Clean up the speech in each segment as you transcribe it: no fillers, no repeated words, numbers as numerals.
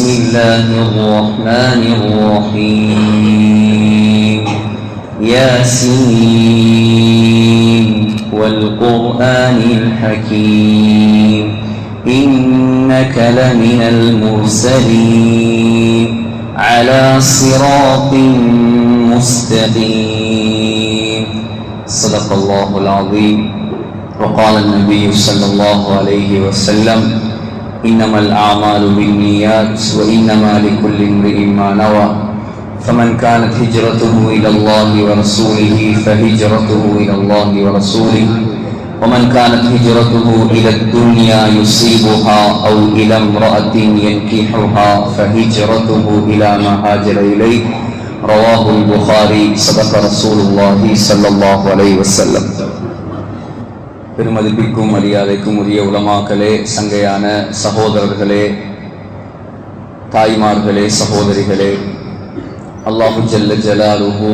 بسم الله الرحمن الرحيم ياسين والقرآن الحكيم إنك لمن المرسلين على صراط مستقيم صدق الله العظيم. وقال النبي صلى الله عليه وسلم إنما الأعمال بالنيات وإنما لكل امرئ ما نوى فمن كانت هجرته إلى الله ورسوله فهجرته إلى الله ورسوله ومن كانت هجرته إلى الدنيا يصيبها أو إلى امرأة ينكحها فهجرته إلى ما هاجر إليه رواه البخاري. صدق رسول الله صلى الله عليه وسلم. பெருமதிப்பிற்கும் மரியாதைக்கும் உரிய உலமாக்களே, சங்கையான சகோதரர்களே, தாய்மார்களே, சகோதரிகளே, அல்லாஹு ஜல்ல ஜலாலுஹு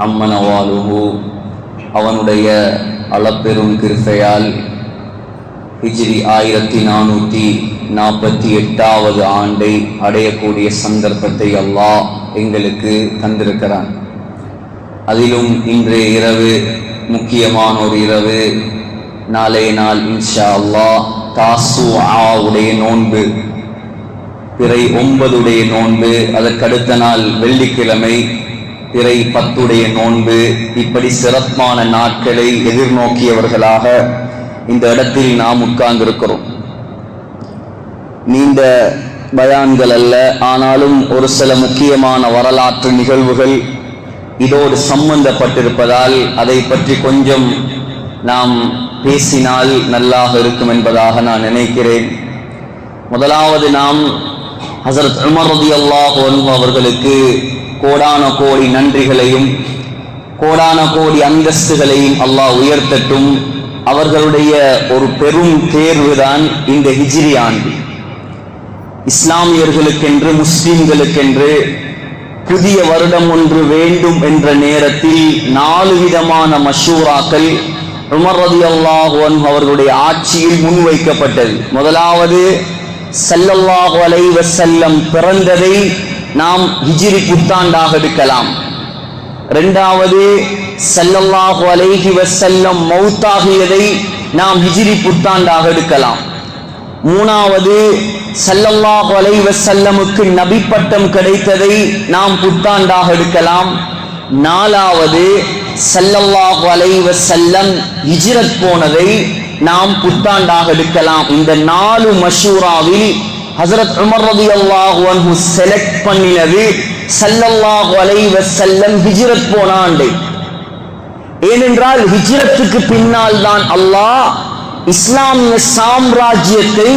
அம்மனவாலுஹு அவனுடைய அளப்பெரும் கிருபையால் ஹிஜ்ரி 1448 ஆண்டை அடையக்கூடிய சந்தர்ப்பத்தை அல்லாஹ் எங்களுக்கு தந்திருக்கிறான். அதிலும் இன்றைய இரவு முக்கியமான ஒரு இரவு. நாளைய நாள் இன்ஷா அல்லாஹ் தாசுஆவுடைய நோன்பு, பிறை 9 நோன்பு, அதற்கடுத்த நாள் வெள்ளிக்கிழமை பிறை 10 நோன்பு. இப்படி சிறப்பான நாட்களை எதிர்நோக்கியவர்களாக இந்த இடத்தில் நாம் உட்கார்ந்திருக்கிறோம். நீண்ட பயான்கள் அல்ல, ஆனாலும் ஒரு சில முக்கியமான வரலாற்று நிகழ்வுகள் இதோடு சம்பந்தப்பட்டிருப்பதால் அதை பற்றி கொஞ்சம் நாம் பேசினால் நல்லாக இருக்கும் என்பதாக நான் நினைக்கிறேன். முதலாவது நாம் ஹஸரத் உமர் ரலியல்லாஹு அன்ஹு அவர்களுக்கு கோடான கோடி நன்றிகளையும் கோடான கோடி அந்தஸ்துகளையும் அல்லாஹ் உயர்த்தட்டும். அவர்களுடைய ஒரு பெரும் தேர்வுதான் இந்த ஹிஜ்ரி ஆண்டு. இஸ்லாமியர்களுக்கென்று, முஸ்லிம்களுக்கென்று புதிய வருடம் ஒன்று வேண்டும் என்ற நேரத்தில் 4 விதமான மஷூராக்கள் உமர் ரலியல்லாஹு அன்ஹு அவர்களுடைய ஆட்சியில் முன்வைக்கப்பட்டது. முதலாவது, ஸல்லல்லாஹு அலைஹி வஸல்லம் பிறந்ததை நாம் ஹிஜ்ரி புத்தாண்டாக எடுக்கலாம். இரண்டாவது, ஸல்லல்லாஹு அலைஹி வஸல்லம் மௌத்தாகியதை நாம் ஹிஜ்ரி புத்தாண்டாக எடுக்கலாம். மூணாவது, ஸல்லல்லாஹு அலைஹி வஸல்லமுக்கு நபி பட்டம் கிடைத்ததை நாம் புத்தாண்டாக எடுக்கலாம். நாலாவது, ஸல்லல்லாஹு அலைஹி வஸல்லம் ஹிஜ்ரத் போனதை நாம் புத்தாண்டாக எடுக்கலாம். இந்த 4 மஷூராவில் ஹஸரத் உமர் ரலியல்லாஹு அன்ஹு செலக்ட் பண்ணினது ஸல்லல்லாஹு அலைஹி வஸல்லம் ஹிஜ்ரத் போன ஆண்டு. ஏனென்றால் ஹிஜ்ரத்துக்கு பின்னால் தான் அல்லாஹ் இஸ்லாமிய சாம்ராஜ்யத்தை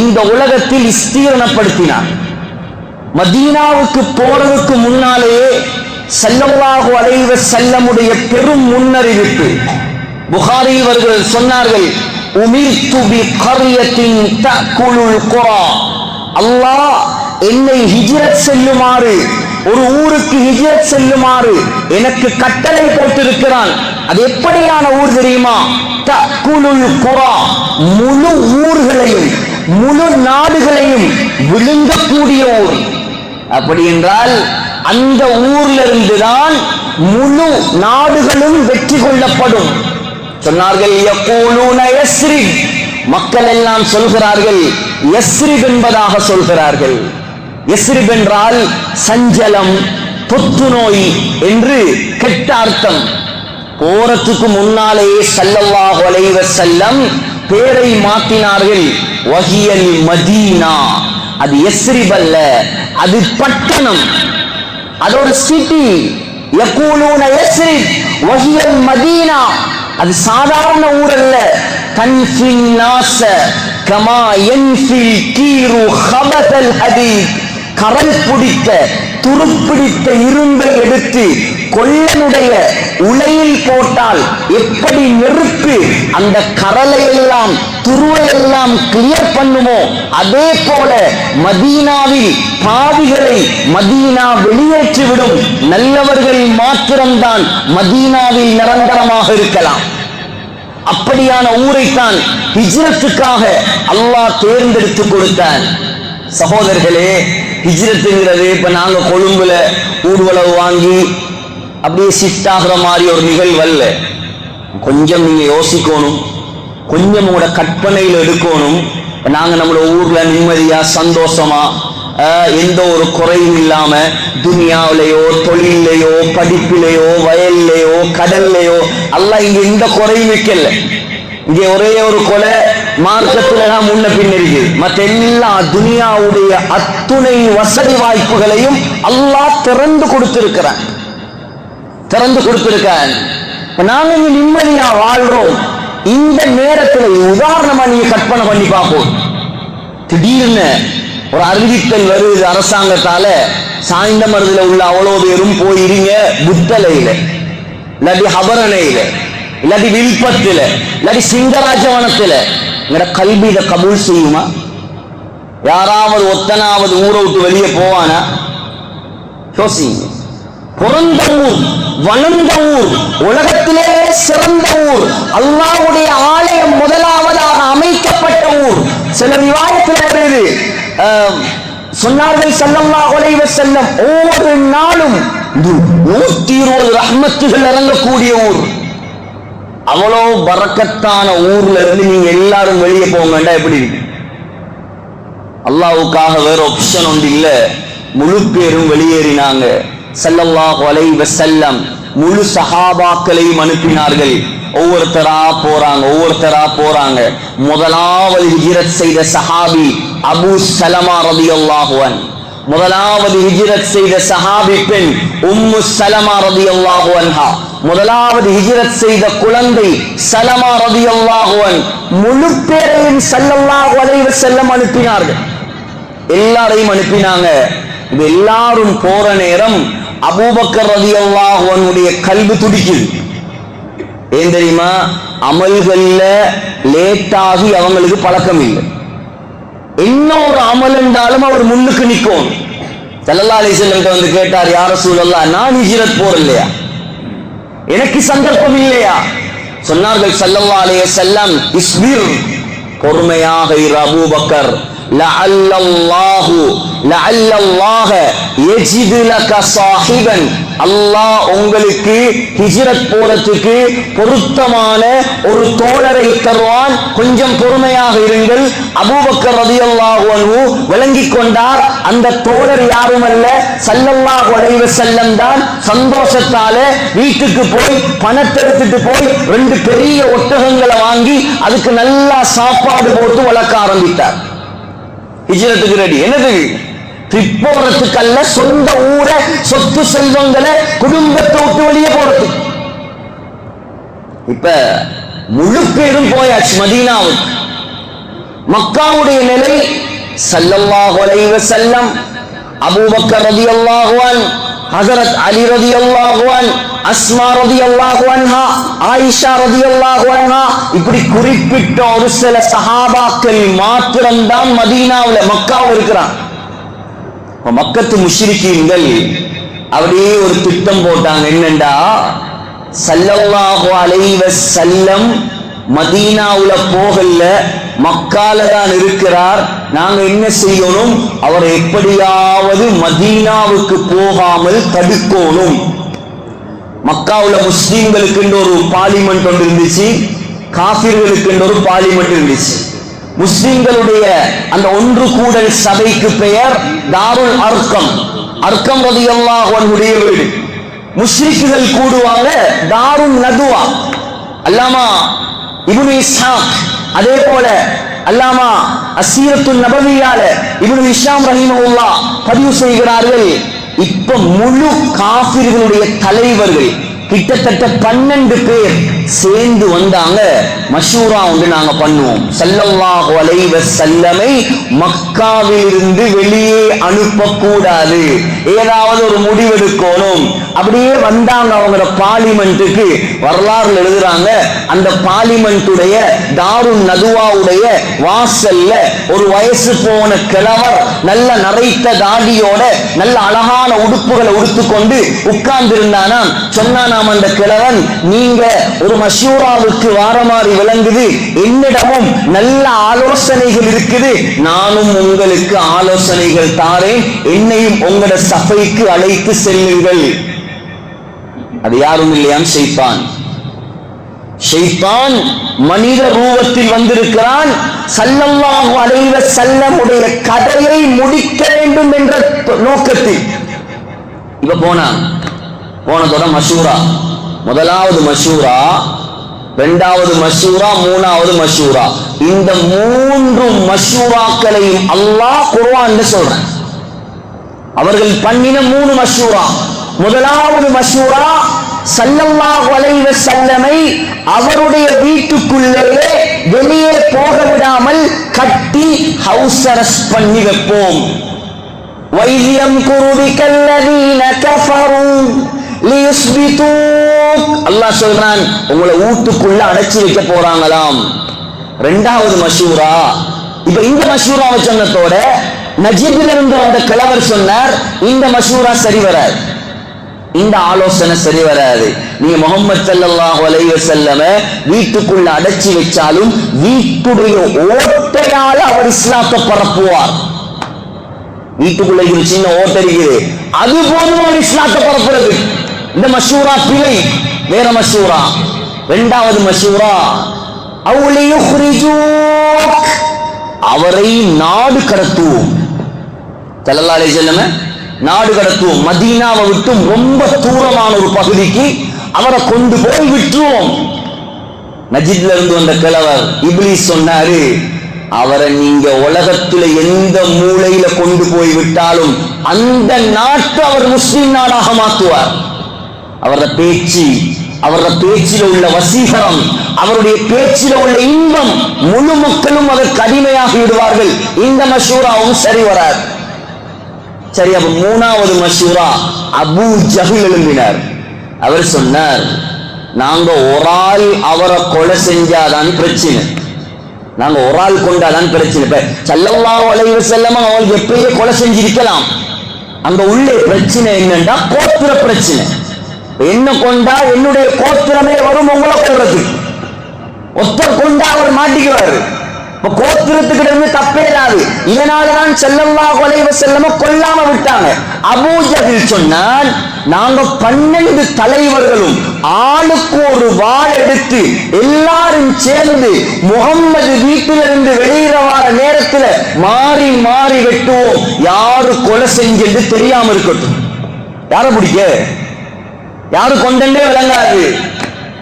இந்த உலகத்தில் விஸ்தீரணப்படுத்தினார். மதீனாவுக்கு போறதுக்கு முன்னாலேயே ஸல்லல்லாஹு அலைஹி வஸல்லமுடைய பெரும் முன்னறிவிப்பு. புகாரி அவர்கள் சொன்னார்கள், உமிர்து பி கர்யத்தின் தஅகுலுல் குரா. அல்லாஹ் என்னை ஹிஜ்ரத் செல்லுமாறு, ஒரு ஊருக்கு ஹிஜ்ரத் செல்லுமாறு எனக்கு கட்டளை போட்டிருக்கிறான். அது எப்படியான ஊர் தெரியுமா? தஅகுலுல் குரா, முழு ஊர்களையும் முழு நாடுகளையும் விழுங்கக்கூடிய ஊர். அப்படி என்றால் அந்த ஊர்ல இருந்துதான் முழு நாடுகளும் வெற்றி கொள்ளப்படும். சொன்னார்கள், யகூலூன யஸ்ரிப், மக்கள் எல்லாம் சொல்கிறார்கள் யஸ்ரிப் என்பதாக சொல்கிறார்கள். யஸ்ரிப் என்றால் சஞ்சலம், தொத்து நோய் என்று கெட்ட அர்த்தம். போறதுக்கு முன்னாலேயே ஸல்லல்லாஹு அலைஹி வஸல்லம் பேரை மாற்றினார்கள். வஹியல் மதீனா, அது யஸ்ரிப் அல்ல, அது பட்டணம், அது ஒரு சிட்டி. யகூலூன யஸ்ரிப் வஹியல் மதீனா, அது சாதாரண ஊர் அல்ல. தன்ஃபின் நாஸ கமா யன்ஃபில் கீரு ஹபதல் ஹதீத், கரல் பிடித்த துருப்பிடித்த இரும்பை எடுத்து கொல்லனுடைய உலையில் போட்டால் எப்படி நெருப்பு அந்த கரலை எல்லாம் துருவை எல்லாம் கிளியர் பண்ணுமோ, அதே போல மதீனாவில் பாவிகளை மதீனா வெளியேற்றிவிடும். நல்லவர்கள் மாத்திரம்தான் மதீனாவில் நிரந்தரமாக இருக்கலாம். அப்படியான ஊரைத்தான் ஹிஜ்ரத்துக்காக அல்லாஹ் தேர்ந்தெடுத்து கொடுத்தான். சகோதரர்களே, ஹிஜ்ரத்துங்கிறது இப்ப நாங்க கொழும்புல ஊர்வலவு வாங்கி அப்படியே ஷிஃப்ட் ஆகிற மாதிரி ஒரு நிகழ்வு அல்ல. கொஞ்சம் நீங்க யோசிக்கணும், கொஞ்சம் உங்களோட கற்பனையில் எடுக்கணும். நாங்க நம்மளோட ஊர்ல நிம்மதியா சந்தோஷமா எந்த ஒரு குறையும் இல்லாம துனியாவிலேயோ தொழிலையோ படிப்பிலேயோ வயல்லையோ கடல்லையோ அல்லாஹ் இங்க எந்த குறையும் வைக்கல. இங்க ஒரே ஒரு கொலை மார்க்கத்துல தான் முன்ன பின் இருக்குது. மற்ற எல்லா துனியாவுடைய அத்துணை வசதி வாய்ப்புகளையும் அல்லாஹ் திறந்து கொடுத்திருக்கிறான். நாங்க இங்க நிம்மதியா வாழ்றோம். இந்த நேரத்தில் உதாரணமா நீங்க கற்பனை பண்ணி பார்ப்போம். திடீர்னு ஒரு அறிவித்தல் வருது அரசாங்கத்தால, சாய்ந்த மருதுல உள்ள அவ்வளவு பேரும் போயிருங்க புத்தலையில, இல்லாட்டி ஹபரணையில, இல்லாட்டி வில்பத்துல, இல்லாட்டி சிங்கராஜவனத்துல. எங்கட கல்வி இதை கபூல் செய்யுமா? யாராவது ஒத்தனாவது ஊரை விட்டு வெளியே போவானா? யோசிங்க. பிறந்த ஊர், வளர்ந்த ஊர், உலகத்திலே சிறந்த ஊர், அல்லாஹ்வுடைய ஆலயம் முதலாவதாக அமைக்கப்பட்ட ஊர். சில ரிவாயத்தில் வருது, சொன்னார்கள் ஸல்லல்லாஹு அலைஹி வஸல்லம், ஒவ்வொரு நாளும் 120 ரஹ்மத்துகள் இறங்கக்கூடிய ஊர். அவ்வளவு பரக்கத்தான ஊர்ல இருந்து நீங்க எல்லாரும் வெளியே போங்கண்டா எப்படி இருக்கு? அல்லாஹ்வுக்காக வேற ஆப்ஷன் ஒன்று இல்ல. முழு பேரும் வெளியேறினாங்க. ஸல்லல்லாஹு அலைஹி வஸல்லம் முழு சஹாபாக்களையும் அனுப்பினார்கள். ஒவ்வொருத்தரா போறாங்க. முதலாவது ஹிஜ்ரத் செய்த சஹாபி அபூ ஸலமா ரலியல்லாஹு அன்ஹு. முதலாவது ஹிஜ்ரத் செய்த சஹாபி பெண் உம்மு ஸலமா ரலியல்லாஹு அன்ஹா. முதலாவது ஹிஜ்ரத் செய்த குழந்தை ஸலமா ரலியல்லாஹு அன்ஹு. முழு பேரையும் ஸல்லல்லாஹு அலைஹி வஸல்லம் அனுப்பினார்கள். எல்லாரையும் அனுப்பினாங்க. இது எல்லாரும் போற நேரம் அபூபக்கர் ரலியல்லாஹு அன்ஹுடைய கல்வி துடிக்குது. ஏன் தெரியுமா? அமல்கள்ல லேட்டாகி அவங்களுக்கு பழக்கம் இல்லை. இன்னொரு அமல் என்றாலும் அவர் முன்னுக்கு நிற்கும். ஸல்லல்லாஹு அலைஹி வஸல்லம் வந்து கேட்டார், யா ரசூலல்லாஹ், நான் ஹிஜ்ரத் போறலையா, எனக்கு சந்தர்ப்பம் இல்லையா? சொன்னார்கள் ஸல்லல்லாஹு அலைஹி வஸல்லம், இஸ்பிர், பொறுமையாக இரு அபூபக்கர், லஅல்லல்லாஹு யஜிது லக ஸாஹிபன், அல்லாஹ் உங்களுக்கு ஹிஜ்ரத் போறதுக்கு பொருத்தமான ஒரு தோழரை தருவான், கொஞ்சம் பொறுமையாக இருங்கள். அபூபக்கர் ரலியல்லாஹு அன்ஹு விளங்கிக் கொண்டார். அந்த தோழர் யாரும் அல்ல, ஸல்லல்லாஹு அலைஹி வஸல்லம் தான். சந்தோஷத்தால வீட்டுக்கு போய் பணத்தை எடுத்துட்டு போய் 2 பெரிய ஒட்டகங்களை வாங்கி அதுக்கு நல்லா சாப்பாடு போட்டு வளர்க்க ஆரம்பித்தார். ஹிஜ்ரத்துக்கு ரெடி. என்னது? ட்ரிப் போறதுக்கு அல்ல, சொந்த ஊரை, சொத்து செல்வங்களை, குடும்பத்தை விட்டு வெளியே போறதுக்கு. இப்ப முழு பேரும் போயாச்சு மதீனாவுக்கு. மக்காவுடைய நிலை, ஸல்லல்லாஹு அலைஹி வஸல்லம், அபூபக்கர் ரலியல்லாஹு அன்ஹு, ஹஜரத் அலி ரலியல்லாஹு அன்ஹு, அஸ்மா ரலியல்லாஹு அன்ஹா, ஆயிஷா ரலியல்லாஹு அன்ஹா, இப்படி குறிப்பிட்ட ஒரு சில சஹாபாக்கள் மாத்திரம்தான் மதீனாவுல மக்காவுல இருக்கிறான். மக்கத்து முஷ்ரிக்கீன்கள் அப்படியே ஒரு திட்டம் போட்டாங்க. என்னண்டா, ஸல்லல்லாஹு அலைஹி வஸல்லம் மதீனாவுல போகல, மக்கால தான் இருக்கிறார். நாங்க என்ன செய்யணும்? அவரை எப்படியாவது மதீனாவுக்கு போகாமல் தடுக்கணும். மக்காவுல முஸ்லிம்களுக்கு ஒரு பார்லிமெண்ட் ஒன்று இருந்துச்சு, காஃபிர்களுக்கு ஒரு பார்லிமெண்ட் இருந்துச்சு. முஸ்லிம்களுடைய அந்த ஒன்று கூடல் சபைக்கு பெயர் தாருல் அர்கம். அர்கம் ரலியல்லாஹு அன்ஹுடைய வீடு. முஸ்லிம்கள் கூடுவாங்க தாருல் நதுவா. அல்லாமா இப்னு இஸ்ஹாக், அதே போல அல்லாமா அஸ்ஸீரத்துன் நபவியால இப்னு ஹிஷாம் ரஹிமஹுல்லாஹ் பதிவு செய்கிறார்கள். இப்ப முழு காஃபிர்களுடைய தலைவர்கள் கிட்டத்தட்ட 12 பேர் சேர்ந்து வந்தாங்க. மஷூரா ஒன்று நாங்க பண்ணுவோம், ஸல்லல்லாஹு அலைஹி வஸல்லமை மக்காவில் இருந்து வெளியே அனுப்பக்கூடாது, ஏதாவது ஒரு முடிவெடுக்கணும். அப்படியே வந்தாங்க அவங்களோட பார்லிமெண்ட்டுக்கு. வரலாறுல எழுதுறாங்க, அந்த பார்லிமெண்ட்டுடைய தாருன் நதுவாவுடைய வாசல்ல ஒரு வயசு போன கிழவர் நல்ல நரைத்த தாடியோட நல்ல அழகான உடுப்புகளை உடுத்துக்கொண்டு உட்கார்ந்து இருந்தானா. சொன்னானாம் அந்த கிழவன், நீங்க ஒரு மஷூராவுக்கு வார மாதிரி விளங்குது, என்னிடமும் நல்ல ஆலோசனைகள் இருக்குது, நானும் உங்களுக்கு ஆலோசனைகள் தாரேன், என்னையும் உங்களோட சபைக்கு அழைத்து செல்லுங்கள். அது யாரும் இல்லையாம், ஷைத்தான். ஷைத்தான் மனித ரூபத்தில் வந்திருக்கிறான். ஸல்லல்லாஹு அலைஹி வஸல்லம் உடைய கதையை முடிக்க வேண்டும் என்ற நோக்கத்தில் இப்ப போனதோட மஷூரா, முதலாவது மஷூரா, இரண்டாவது மஷூரா, மூணாவது மஷூரா. இந்த மூன்று மஷூராக்களையும் அல்லாஹ் குர்ஆன்ல சொல்றான். அவர்கள் பண்ணின 3 மஷூரா. முதலாவது மஷூரா, ஸல்லல்லாஹு அலைஹி வஸல்லமை அவருடைய வீட்டுக்குள்ளேயே வெளியே போக விடாமல் கட்டி ஹவுஸ் அரெஸ்ட் பண்ணி வைப்போம். வைலியம் குருபிகல்லதீன கஃபரு லியுஸ்பிதூக், அல்லாஹ் சொல்றான், உங்களை வீட்டுக்குள்ள அடைச்சி வைக்க போறாங்களாம். இரண்டாவது மஷூரா. இப்ப இந்த மஷூராவை சொன்னதோட நஜிபில் இருந்து வந்த கிழவர் சொன்னார், இந்த மஷூரா சரி வராது, இந்த ஆலோசனை சரி வராது. நீங்க முஹம்மது ஸல்லல்லாஹு அலைஹி வஸல்லம் வீட்டுக்குள்ள அடைச்சி வச்சாலும் வீட்டுடைய ஓட்டையால அவர் இஸ்லாத்தை பரப்புவார். வீட்டுக்குள்ள ஒரு சின்ன ஓட்டை இருக்குது, அது போதும் அவர் இஸ்லாத்தை பரப்புறது. இந்த மஷூரா பிழை. வேற மஷூரா. இரண்டாவது மஷூரா, அவரை நாடு கடத்துவோம். ஸல்லல்லாஹு அலைஹி வஸல்லம் நாடு கடத்துவோம். மதீனாவை விட்டு ரொம்ப தூரமான ஒரு பகுதிக்கு அவரை கொண்டு போய் விட்டுருவோம். நஜித்ல இருந்து வந்த கிழவர் இப்லீஸ் சொன்னாரு, அவரை நீங்க உலகத்துல எந்த மூலையில கொண்டு போய் விட்டாலும் அந்த நாட்டை அவர் முஸ்லிம் நாடாக மாற்றுவார். அவரது பேச்சு, அவரது பேச்சில உள்ள வசீகரம், அவருடைய பேச்சில உள்ள இன்பம், முழு மக்களும் அதற்கு அடிமையாகி விடுவார்கள். இந்த மஷூராவும் சரி வராது. சரி, அப்ப மூணாவது மஷூரா, அபூ ஜஹல் எழும்பினார். அவர் சொன்னார், நாங்க ஒரு ஆள் அவரை கொலை செஞ்சாதான் பிரச்சனை, நாங்க ஒரு ஆள் கொண்டாதான் பிரச்சனை. இப்ப ஸல்லல்லாஹு அலைஹி வஸல்லம் அவங்களுக்கு எப்பயே கொலை செஞ்சிருக்கலாம். அங்க உள்ள பிரச்சனை என்னன்னா கோத்திர பிரச்சனை. என்ன கொண்டா என்னுடைய கோத்திரமே வரும் உங்களை கொள்றது. ஒருத்தர் கொண்டா அவர் மாட்டிக்குவாரு. கோத்திரத்துக்கிட்ட இருந்து தப்பே இல்லாது. இதனாலதான் ஸல்லல்லாஹு அலைஹி வஸல்லம் கொல்லாம விட்டாங்க. அபூ ஜஹல் சொன்னான், நாங்க 12 தலைவர்களும் ஆளுக்கு ஒரு வாள் எடுத்து எல்லாரும் சேர்ந்து முகம்மது வீட்டிலிருந்து வெளியில வர நேரத்துல மாறி மாறி வெட்டுவோம். யாரு கொலை செஞ்சது தெரியாம இருக்கட்டும். யார பிடிக்க, யாரு கொண்டே விளங்காது.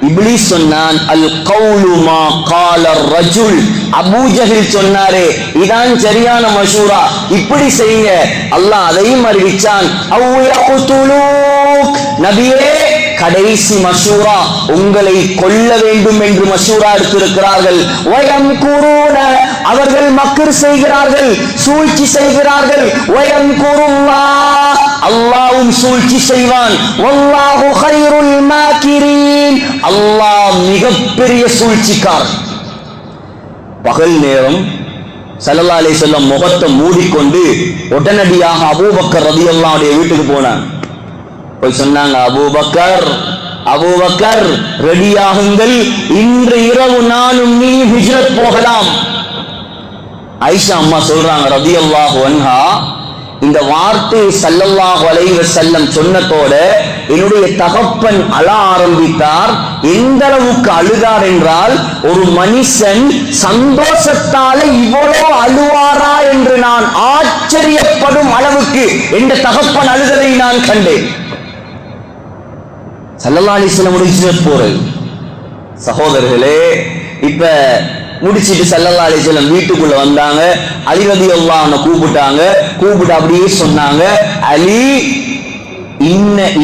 இப்லீஸ் சொன்னான், அல் கௌலு மா கால ரஜுல். அபூ ஜஹல் சொன்னாரே, இதான் சரியான மஷூரா, இப்படி செய்யுங்க. அல்லாஹ் அதையும் அறிவிச்சான், அவ் யக்துலூக், நபியே கடைசி மஷூரா, உங்களை கொல்ல வேண்டும் என்று மஷூரா எடுத்திருக்கிறார்கள். வயம்குரூன, அவர்கள் மக்ர் செய்கிறார்கள், சூழ்ச்சி செய்கிறார்கள். வயம்குருல்லாஹ், அல்லாஹ்வும் சூழ்ச்சி செய்வான். வல்லாஹு கைருல் மாக்கிரீன், அல்லாஹ் மிகப்பெரிய சூழ்ச்சிக்காரன். பகல் நேரம் ஸல்லல்லாஹு அலைஹி வஸல்லம் முகத்தை மூடிக்கொண்டு உடனடியாக அபூபக்கர் ரலியல்லாஹு அன்ஹு வீட்டுக்கு போனான். போய் சொன்னாங்க, அபூபக்கர் ரெடியாகுங்கள், இன்று இரவு நானும் நீ ஹிஜ்ரத் போகலாம். ஆயிஷா அம்மா சொல்றாங்க ரலியல்லாஹு அன்ஹா, இந்த வார்த்தையை ஸல்லல்லாஹு அலைஹி வஸல்லம் சொன்னதோட என்னுடைய தகப்பன் அழ ஆரம்பித்தார். எந்த அளவுக்கு அழுதார் என்றால், ஒரு மனுஷன் சந்தோஷத்தால இவ்வளவு அழுவாரா என்று நான் ஆச்சரியப்படும் அளவுக்கு என்ற தகப்பன் அழுதலை நான் கண்டேன். ஸல்லல்லாஹு அலைஹி வஸல்லம் ஹிஜ்ரத் போறது. சகோதரர்களே, இப்ப முடிச்சிட்டு ஸல்லல்லாஹு அலைஹி வஸல்லம் வீட்டுக்குள்ள வந்தாங்க. அலி ரலியல்லாஹு அன்ஹு கூப்பிட்டாங்க. கூப்பிட்டு அப்படியே சொன்னாங்க, அலி,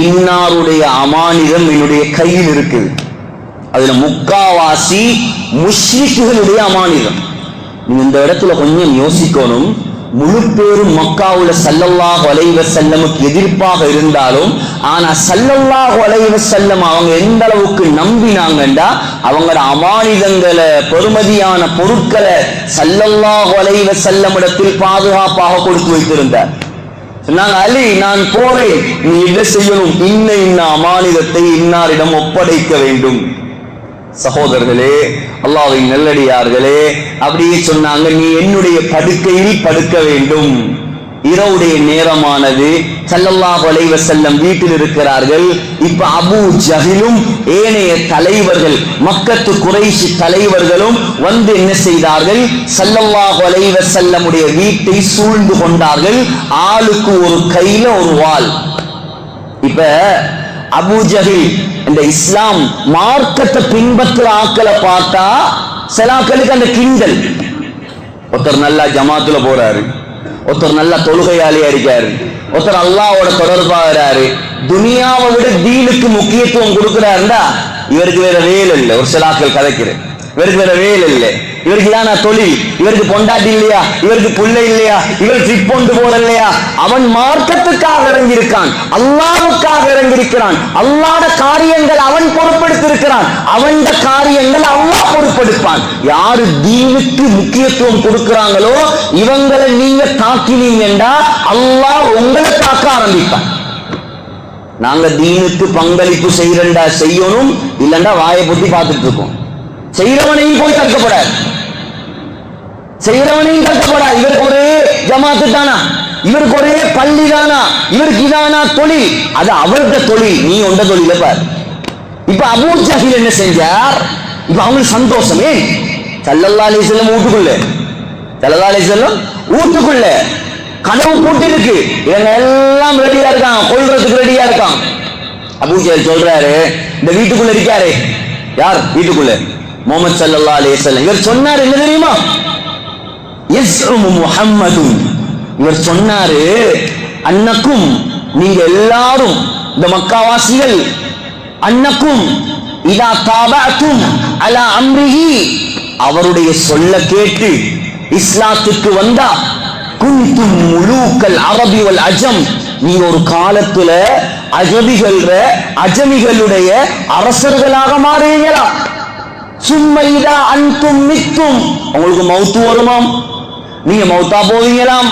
இன்னாருடைய அமானிதம் என்னுடைய கையில் இருக்குது. அதுல முக்காவாசி முஷ்ரிக்குகளுடைய அமானிதம். நீங்க இந்த இடத்துல கொஞ்சம் யோசிக்கணும். முழு பேரும் மக்காவுல ஸல்லல்லாஹு அலைஹி வஸல்லமுக்கு எதிர்ப்பாக இருந்தாலும், ஆனா ஸல்லல்லாஹு அலைஹி வஸல்லம் அவங்க எந்த அளவுக்கு நம்பினாங்கண்டா, அவங்களோட அமானிதங்களை பெருமதியான பொருட்களை ஸல்லல்லாஹு அலைஹி வஸல்லம் இடத்தில் பாதுகாப்பாக கொடுத்து வைத்திருந்தார். சொன்னாங்க, அலி நான் போறேன், நீ என்ன செய்யணும், இன்ன அமானிதத்தை இன்னாரிடம் ஒப்படைக்க வேண்டும். சகோதரர்களே, அல்லாஹ்வின் நல்லடியார்களே, அப்படியே சொன்னாங்க, நீ என்னுடைய படுக்கையில் படுக்க வேண்டும். இரவுடைய நேரமானது, ஸல்லல்லாஹு அலைஹி வஸல்லம் வீட்டில் இருக்கிறார்கள். இப்ப அபூ ஜஹிலும் ஏனைய தலைவர்கள், மக்கத்து குறைஷி தலைவர்களும் வந்து என்ன செய்தார்கள், ஸல்லல்லாஹு அலைஹி வஸல்லமுடைய வீட்டை சூழ்ந்து கொண்டார்கள். ஆளுக்கு ஒரு கையில ஒரு வாள். இப்ப அபூ ஜஹில் இந்த இஸ்லாம் மார்க்கத்தை பின்பற்ற ஆக்களை பார்த்தா சிலாக்களுக்கு அந்த கிண்டல். ஒருத்தர் நல்லா ஜமாத்துல போறாரு, ஒருத்தர் நல்ல தொழுகையாளியா இருக்காரு, ஒருத்தர் அல்லாஹ்வோட தொடர்பாகிறாரு, துனியாவை விட தீனுக்கு முக்கியத்துவம் கொடுக்கிறாருண்டா இவருக்கு வேற வேலை இல்லை. ஒரு சிலாக்கள் கதைக்கிறேன், இவருக்கு வேற வேலை இல்லை, இவருக்கு தான தொழில், இவருக்கு பொண்டாட்டி இல்லையா, இவருக்கு பிள்ளை இல்லையா, இவர் ட்ரிப் கொண்டு போறல்லையா. அவன் மார்க்கத்துக்காக இறங்கியிருக்கான், அல்லாஹ்வுக்காக இறங்கியிருக்கிறான். அல்லாஹ்வுடைய காரியங்கள் அவன் பொறுப்பெடுத்திருக்கிறான், அவன் காரியங்கள் அல்லாஹ் பொறுப்பெடுப்பான். யாரு தீனுக்கு முக்கியத்துவம் கொடுக்கிறாங்களோ இவங்களை நீங்க தாக்கினீங்கண்டா அல்லாஹ் உங்களை தாக்க ஆரம்பிப்பான். நாங்க தீனுக்கு பங்களிப்பு செய்யறண்டா செய்யணும், இல்லண்டா வாயை பொத்தி பார்த்துட்டு இருக்கோம். செய்யறவனையும் போய் தடுக்கப்படாது, செய்யறவனையும் தடுக்கப்படாது. இவருக்கு ஒரே ஜமாத்து தானா, இவருக்கு ஒரே பள்ளி தானா, இவருக்கு இதானா தொழில், அது அவருடைய தொழில், நீ உண்ட தொழில பார். இப்ப அபூ ஜஹில் என்ன செஞ்சார், இப்ப அவங்களுக்கு சந்தோஷமே. ஸல்லல்லாஹு அலைஹி வஸல்லம் வீட்டுக்குள்ள, ஸல்லல்லாஹு அலைஹி வஸல்லம் வீட்டுக்குள்ள கனவு பூட்டி இருக்கு, இவங்க எல்லாம் ரெடியா இருக்கான், கொல்றதுக்கு ரெடியா இருக்கான். அபூ ஜஹில் சொல்றாரு, இந்த வீட்டுக்குள்ள இருக்காரு யார், வீட்டுக்குள்ள முஹம்மது ஸல்லல்லாஹு அலைஹி வஸல்லம். இவர் சொன்னார் என்ன தெரியுமா, யஸ்உமு முஹம்மதுன், இவர் சொன்னாரு, அன்னக்கும் நீங்க எல்லாரும் இந்த மக்காவாசிகள், அன்னக்கும் இதா தாபஅதும் அலா அம்ரிஹி, அவருடைய சொல்ல கேட்டு இஸ்லாத்துக்கு வந்தா, குன்தும் முலூக்கல் அரபி வல் அஜம், நீங்க ஒரு காலத்துல அஜமிகளுடைய அரசர்களாக மாறுவீங்களா. சும்மைதா அன்தும் மித்தும், உங்களுக்கு மௌத்து வருமாம், நீங்க மௌத்தா போவீங்களாம்,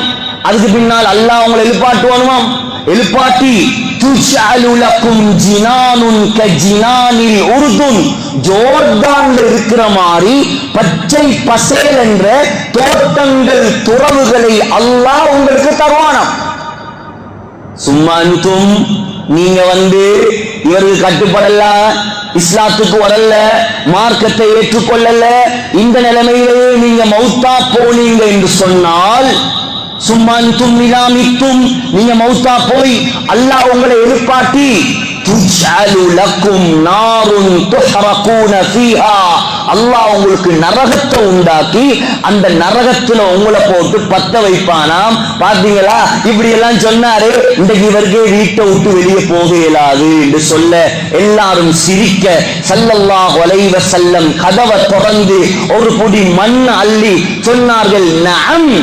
அதுக்கு பின்னால் அல்லாஹ் உங்களை எழுப்பாட்டுவானுமாம். எழுப்பாட்டி துஜஅலு லக்கும் ஜினானுன் கஜினானில் உர்துன், ஜோர்டான்ல இருக்கிற மாதிரி பச்சை பசேல் என்ற தோட்டங்கள் துறவுகளை அல்லாஹ் உங்களுக்கு தருவானாம். சும்மா அன்தும், நீங்க இவருக்கு கட்டுப்படல, இஸ்லாத்துக்கு வரல, மார்க்கத்தை ஏற்றுக்கொள்ளல, இந்த நிலைமையிலே நீங்க மௌத்தா போனீங்க என்று சொன்னால், சும்மான்தும் மிலாமித்தும், நீங்க மௌத்தா போய் அல்லாஹ் உங்களை எழுப்பாட்டி, துஜஅலு லக்கும் நாருன் துஹரகூன ஃபீஹா, அல்லாஹ் உங்களுக்கு நரகத்தை உண்டாக்கி அந்த நரகத்துல உங்களை போட்டு பத்த வைப்பானாம். பாத்தீங்களா, இப்படி எல்லாம் சொன்னாரு. இன்றைக்கு இவருக்கே வீட்டை விட்டு வெளியே போக இயலாது என்று சொல்ல எல்லாரும் சிரிக்க, ஸல்லல்லாஹு அலைஹி வஸல்லம் கதவை திறந்து ஒரு பொடி மண் அள்ளி சொன்னார்கள், நஅம்,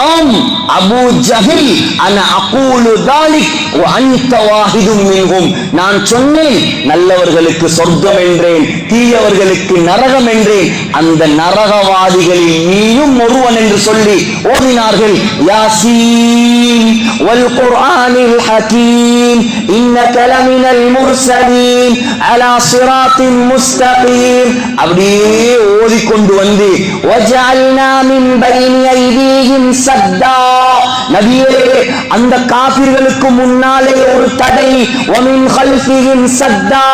ஆம் அபூ ஜஹில், அன அகூலு தாலிக் வ அன்த வாஹிதும் மின்ஹும், நான் சொன்னேன் நல்லவர்களுக்கு சொர்க்கம் என்றேன், தீயவர்களுக்கு நரகம் என்றேன், அந்த நரகவாதிகளில் நீயும் ஒருவன் என்று சொல்லி ஓதினார்கள். யாசீன் வல் குர்ஆனில் ஹகீம் இன்னக லமினல் முர்சலீன் அலா ஸிராத்தின் முஸ்தகீம், அப்படியே ஓதிக்கொண்டு வந்து வஜஅல்னா மின் பைனி ஐதீஹிம் சத்தா, நபியே அந்த காபிர்களுக்கு முன்னாலே ஒரு தடை, வமின் கல்ஃபிஹிம் சத்தா,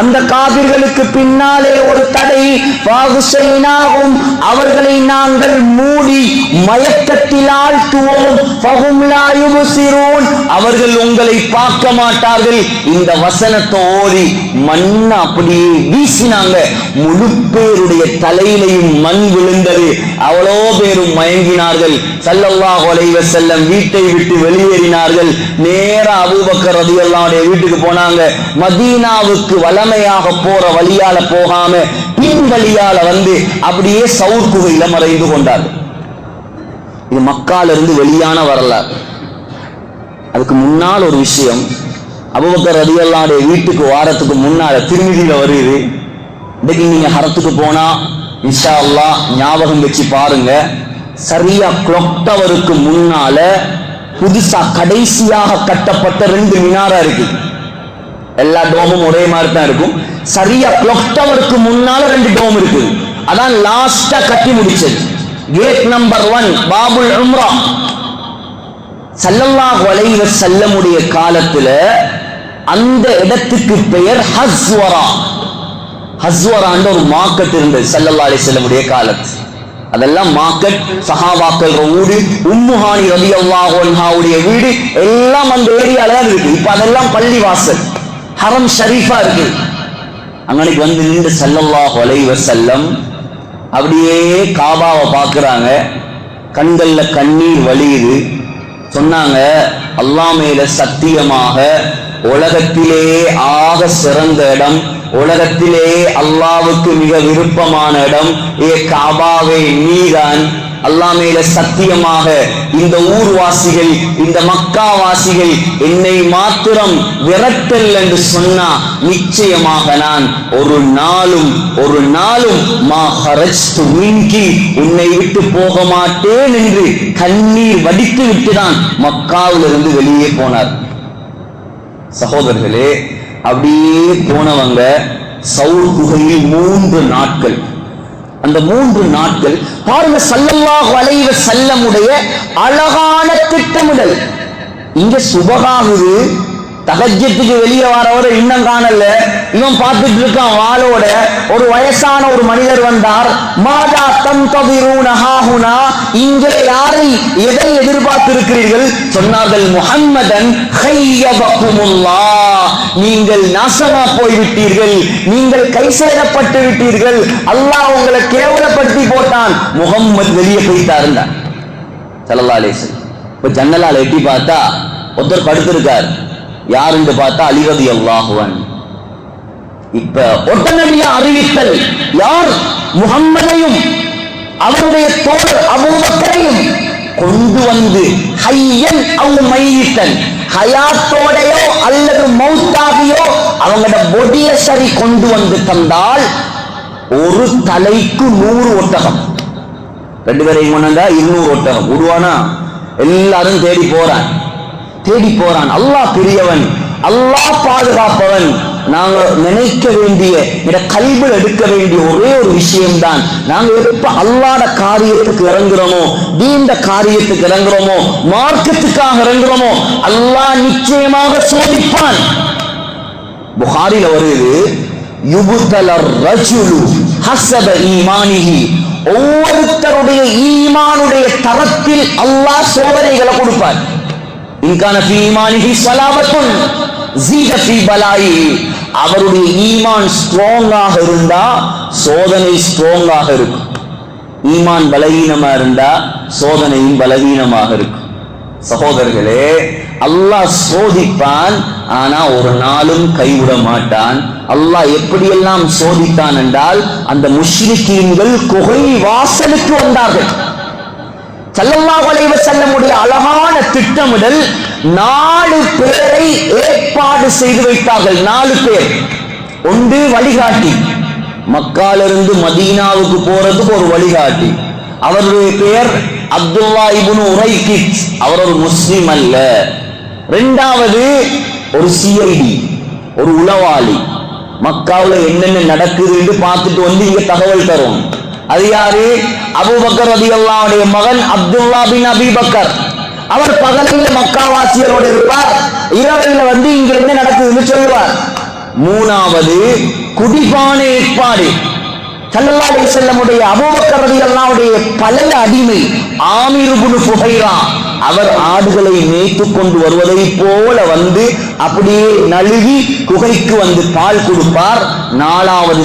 அந்த காபிர்களுக்கு பின்னாலே ஒரு தடை, ஃபஹுஷைனாஹும், அவர்களை நாங்கள் மூடி மயக்கத்தில் ஆழ்த்துவோம், ஃபஹும் லா யுப்சிரூன், அவர்கள் உங்களை பார்க்க மாட்டார்கள். இந்த வசனத்தை ஓதி மண்ணை அப்படியே வீசினாங்க. முழு பேருடைய தலையிலையும் மண் விழுந்தது. அவ்வளோ பேரும் மயங்கினார்கள். ஸல்லல்லாஹு அலைஹி வஸல்லம் வீட்டை விட்டு வெளியேறினார்கள். நேரா அபூபக்கர் ரலியல்லாஹு அன்ஹு வீட்டுக்கு போனாங்க. மதீனாவுக்கு வலமையாக போற வழியால போகாம பின் வழியால அப்படியே சவுர் குகையில மறைந்து கொண்டார்கள். இது மக்கால இருந்து வெளியான வரலாறு. அதுக்கு முன்னால் ஒரு விஷயம், அபூபக்கர் ரலியல்லாஹு அன்ஹு வீட்டுக்கு வாரத்துக்கு முன்னால திருமிதியில வருது. இன்னைக்கு நீங்க ஹரத்துக்கு போனா இன்ஷா அல்லாஹ் ஞாபகம் வச்சு பாருங்க, சரியா கிளாக் டவருக்கு முன்னால புதுசா கடைசியாக கட்டப்பட்ட 2 மினாரா இருக்கு. எல்லா டோமும் ஒரே மாதிரி தான் இருக்கும். சரியா கிளாக் டவருக்கு முன்னால 2 டோம் இருக்கு. அதான் லாஸ்டா கட்டி முடிச்சது. கேட் நம்பர் 1 பாபுல் உம்ரா. ஸல்லல்லாஹு அலைஹி வஸல்லம் உடைய காலத்துல அந்த இடத்துக்கு பெயர் ஹஸ்வரா. ஹஸ்வரான்ற ஒரு மார்க்கெட் இருந்தது ஸல்லல்லாஹு அலைஹி வஸல்லம் உடைய காலத்துல. அதெல்லாம் மார்க்கெட், சஹாபாக்கள் ஊடு, உம்மு ஹானி ரலியல்லாஹு அன்ஹாவுடைய வீடு எல்லாம் அந்த ஏரியால தான் இருக்கு. இப்ப அதெல்லாம் பள்ளி வாசல், ஹரம் ஷரீஃபா இருக்கு. அங்கனைக்கு வந்து நின்று ஸல்லல்லாஹு அலைஹி வஸல்லம் அப்படியே காபாவை பார்க்கறாங்க. கண்கள்ல கண்ணீர் வழியுது. சொன்னாங்க, அல்லாஹ் மேல சத்தியமாக உலகத்திலே ஆக சிறந்த இடம், உலகத்திலே அல்லாஹ்வுக்கு மிக விருப்பமான இடம் காபாவே நீதான். அல்லாஹ் மேல சத்தியமாக இந்த ஊர்வாசிகள், இந்த மக்கா வாசிகள் என்னை மாத்திரம் விரட்டல் என்று சொன்னா நிச்சயமாக நான் ஒரு நாளும் மா ஹரஜ்து மின்கி, உன்னை விட்டு போக மாட்டேன் என்று கண்ணீர் வடித்து விட்டுதான் மக்காவிலிருந்து வெளியே போனார். சகோதரர்களே, அப்படியே போனவங்க சவுர் குகையில் 3 நாட்கள். அந்த 3 நாட்கள் பாருங்க, ஸல்லல்லாஹு அலைஹி வஸல்லம் உடைய அழகான திட்டமிடல். இங்க சுபகாகுது, தஹஜ்ஜுக்கு வெளியே வரவரை இன்னும் காணல. இவன் பார்த்துட்டு இருக்கான் வாளோட. ஒரு வயசான ஒரு மனிதர் வந்தார். மாதா தன்ததிரூன ஹாஹுனா, இங்கே யாரை எதை எதிர்பார்த்து இருக்கிறீர்கள்? சொன்னார்கள், முஹம்மதன் ஹய்யபகுமுல்லாஹ், நீங்கள் நாசமா போய்விட்டீர்கள், நீங்கள் கை சேரப்பட்டு விட்டீர்கள், அல்லாஹ் உங்களை கேவலப்படுத்தி போட்டான். முஹம்மது வெளியே போயிட்டாருங்க ஸல்லல்லாஹு அலைஹி வஸல்லம். இப்ப ஜன்னலால எட்டி பார்த்தா ஒருத்தர் படுத்திருக்கார். யாருன்னு பார்த்தா அலி ரலியல்லாஹு அன்ஹு. இப்ப உடனடியா அறிவித்தல், யார்? முஹம்மதையும் அவருடைய தோழர் அபூபக்கரையும் கொண்டு வந்து ஹய்யன் அவ் மையித்தன், ஹயாத்தோடையோ அல்லது மௌத்தாகியோ அவங்களோட பொடிய சரி கொண்டு வந்து தந்தால் ஒரு தலைக்கு 100 ஒட்டகம். 2 பேரையும் கொண்டு வந்தா 200 ஒட்டகம் விடுவானா? எல்லாரும் தேடி போறான். அல்லாஹ் பெரியவன், அல்லாஹ் பாதுகாப்பவன். நாங்க நினைக்க வேண்டிய, கல்வியில் எடுக்க வேண்டிய ஒரே ஒரு விஷயம்தான், நாங்க எப்ப அல்லாஹ்வுடைய காரியத்துக்கு இறங்குறோமோ, தீன்ட காரியத்துக்கு இறங்குறோமோ, மார்க்கத்துக்காக இறங்குறோமோ, அல்லாஹ் நிச்சயமாக சோதிப்பான். புகாரில வருது, யுபுதலர் ரஜுலு ஹஸப ஈமானிஹி, ஒவ்வொருத்தருடைய ஈமானுடைய தரத்தில் அல்லாஹ் சோதனைகளை கொடுப்பார். இன்கான ஃபீ ஈமானிஹி ஸலாவத்துன் ஸீத ஃபீ பலாயி, அவருடைய ஈமான் ஸ்ட்ராங்காக இருந்தா சோதனை ஸ்ட்ராங்காக இருக்கும். ஈமான் பலவீனமா இருந்தா சோதனையும் பலவீனமாக இருக்கும். சகோதரர்களே, அல்லாஹ் சோதிப்பான், ஆனா ஒரு நாளும் கைவிட மாட்டான். அல்லாஹ் எப்படியெல்லாம் சோதித்தான் என்றால், அந்த முஷ்ரிக்கீன்கள் குகை வாசலுக்கு வந்தார்கள். ஸல்லல்லாஹு அலைஹி வஸல்லம் உடைய அழகான திட்டமிடல், 4 பேரை ஏற்பாடு செய்து வைத்தார்கள். 4 பேர். ஒன்று வழிகாட்டி, மக்காலிருந்து மதீனாவுக்கு போறதுக்கு ஒரு வழிகாட்டி. அவருடைய பெயர் அப்துல்லா இப்னு உரைகித். அவர் ஒரு முஸ்லிம் அல்ல. 2வது ஒரு சிஐடி, ஒரு உளவாளி. மக்காவுல என்னென்ன நடக்குது என்று பார்த்துட்டு வந்து இங்க தகவல் தரும். அது யாரு? அபூபக்கர் ரலியல்லாஹு அன்ஹுடைய மகன் அப்துல்லா பின் அபி பக்கர். அவர் பகலில் மக்காவாசிகளோடு இருப்பார், இரவில் வந்து இங்க என்ன நடக்குதுன்னு சொல்லுவார். 3வது குடிபான ஏற்பாடு. ஸல்லல்லாஹு அலைஹி வஸல்லம் உடைய அபூபக்கர் ரலியல்லாஹு அன்ஹுடைய பழைய அடிமை ஆமிர் இப்னு ஃபுஹைரா, அவர் ஆடுகளை மேய்த்து கொண்டு வருவதை போல வந்து அப்படியே நழுவி குகைக்கு வந்து பால் கொடுப்பார். 4வது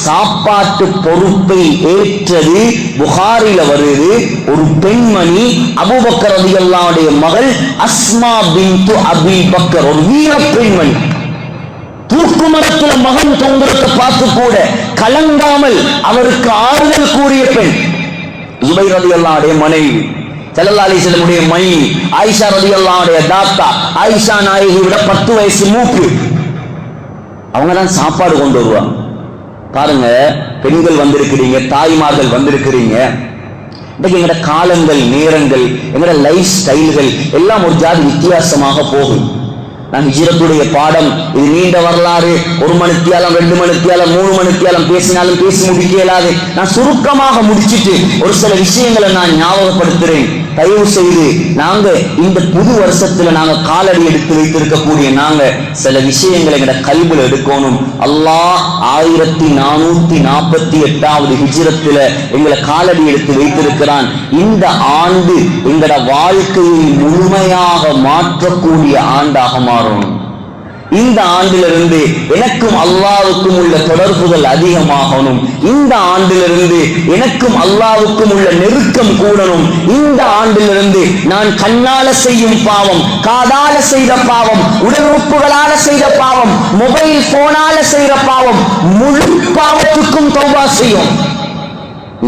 சாப்பாட்டு பொறுப்பை ஏற்றது புகாரில வருது. ஒரு பெண்மணி அபூபக்கர் ரலியல்லாஹு அன்ஹுடைய மகள் அஸ்மா பின்து அபி பக்கர், ஒரு வீர பெண்மணி. தூக்கு மரத்துல மகன் தொங்குறத பார்த்து கூட கலங்காமல் அவருக்கு ஆறுதல் கூறிய பெண். ஜுபைர் ரலியல்லாஹுடைய மனைவி, ஸல்லல்லாஹு அலைஹி வஸல்லமுடைய மனைவி ஆயிஷா ரலியல்லாஹுடைய தாத்தா, ஆயிஷா நாயகி விட 10 வயசு மூப்பு. அவங்க தான் சாப்பாடு கொண்டு வருவாங்க. பாருங்க, பெண்கள் வந்திருக்கிறீங்க, தாய்மார்கள் வந்திருக்கிறீங்க. இன்னைக்கு எங்கட காலங்கள், நேரங்கள், எங்கட லைஃப் ஸ்டைல்கள் எல்லாம் ஒரு ஜாதி வித்தியாசமாக போகும். நான் ஹிஜ்ரத்துடைய பாடம், இது நீண்ட வரலாறு. 1 மணித்தியாலம் 2 மணித்தியாலம் 3 மணித்தியாலம் பேசினாலும் பேசி முடிக்க இயலாது. நான் சுருக்கமாக முடிச்சிட்டு ஒரு சில விஷயங்களை நான் ஞாபகப்படுத்துறேன். தயவு செய்து நாங்க இந்த புது வருஷத்துல நாங்க காலடி எடுத்து வைத்திருக்கக்கூடிய நாங்க சில விஷயங்களை எங்கட கல்வில எடுக்கணும். அல்லாஹ் 1448வது ஹிஜ்ரத்துல எங்களை காலடி எடுத்து வைத்திருக்கிறான். இந்த ஆண்டு எங்கட வாழ்க்கையை முழுமையாக மாற்றக்கூடிய ஆண்டாக மாறும். இந்த ஆண்டிலிருந்து எனக்கும் அல்லாஹ்வுக்கும் உள்ள தொடர்புகள் அதிகமாகணும். இந்த ஆண்டிலிருந்து எனக்கும் அல்லாஹ்வுக்கும் உள்ள நெருக்கம் கூடணும். இந்த ஆண்டிலிருந்து நான் கண்ணால செய்யும் பாவம், காதால செய்த பாவம், உடல் உறுப்புகளால செய்த பாவம், மொபைல் போனால செய்த பாவம், முழு பாவத்துக்கும் தௌபா செய்யும்.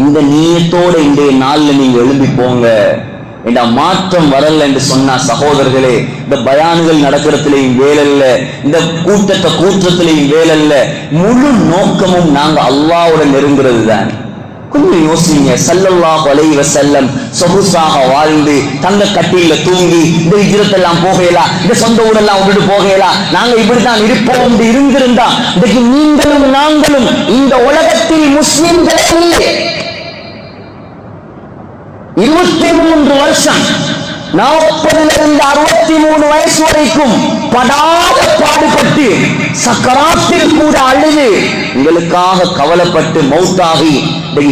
இந்த நியத்தோட இன்றைய நாள்ல நீங்க எழும்பி போங்க. இந்த மாற்றம் வரல என்று சொன்னா சகோதரர்களே, இந்த பயான்கள் நடக்கிறதுலையும் வேலல்ல, இந்த கூட்டத்திலையும் வேலல்ல. முழு நோக்கமும் நாங்க அல்லாஹ்வோட நெருங்குறது தான். கொஞ்சம் யோசிங்க. ஸல்லல்லாஹு அலைஹி வஸல்லம் சொகுசாக வாழ்ந்து தங்க கட்டில தூங்கி இந்த ஹிஜ்ரத்தெல்லாம் போகலாம், இந்த சொந்த ஊரெல்லாம் விட்டுட்டு போகலாம், நாங்க இப்படித்தான் இருப்போம் இருந்திருந்தா இன்னைக்கு நீங்களும் நாங்களும் இந்த உலகத்தில் முஸ்லிம்கள் இல்லை. 23 வருஷம் 40லிருந்து 63 வயசு வரைக்கும் படாத பாடுபட்டு சக்கராத்தில் கூட அழுது உங்களுக்காக கவலைப்பட்டு மௌத்தாகி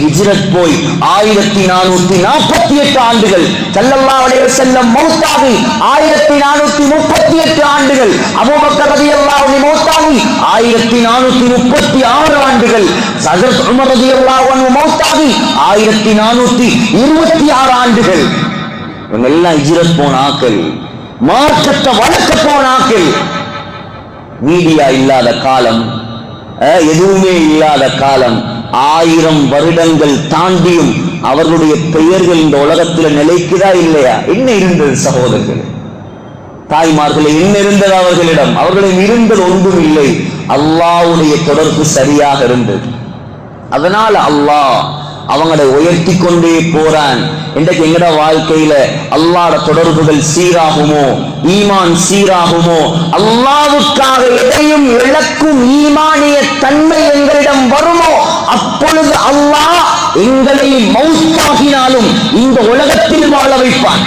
ஹிஜ்ரத் போய் 1448 ஆண்டுகள், ஸல்லல்லாஹு அலைஹி வஸல்லம் மௌத்தாகி 1438 ஆண்டுகள், அபூபக்கர் ரலியல்லாஹு அன்ஹு மௌத்தாகி 1436 ஆண்டுகள், ஹஜ்ரத் உமர் ரலியல்லாஹு அன்ஹு மௌத்தாகி 1426 ஆண்டுகள். இவங்க எல்லாம் ஹிஜ்ரத் போன ஆக்கள், மார்க்கத்தை வளர்க்க போன ஆக்கள். மீடியா இல்லாத காலம், எதுவுமே இல்லாத காலம், 1000 வருடங்கள் தாண்டியும் அவர்களுடைய பெயர்கள் இந்த உலகத்தில் நிலைக்குதா இல்லையா? என்ன இருந்தது சகோதரர்கள், தாய்மார்களே? என்ன இருந்தது அவர்களிடம்? அவர்களிடம் இருந்தது ஒன்றும் இல்லை. அல்லாஹ்வுடைய தொடர்பு சரியாக இருந்தது. அதனால அல்லாஹ் அவங்களை உயர்த்தி கொண்டே போறான். இன்றைக்கு எங்கட வாழ்க்கையில அல்லாஹ்வோட தொடர்புகள் சீராகுமோ, ஈமான் சீராகுமோ, அல்லாஹ்வுக்காக எதையும் இழக்கும் ஈமானிய தன்மை எங்களிடம் வருமோ, அப்பொழுது அல்லாஹ் எங்களை மௌத்தாகினாலும் இந்த உலகத்தில் வாழ வைப்பான்.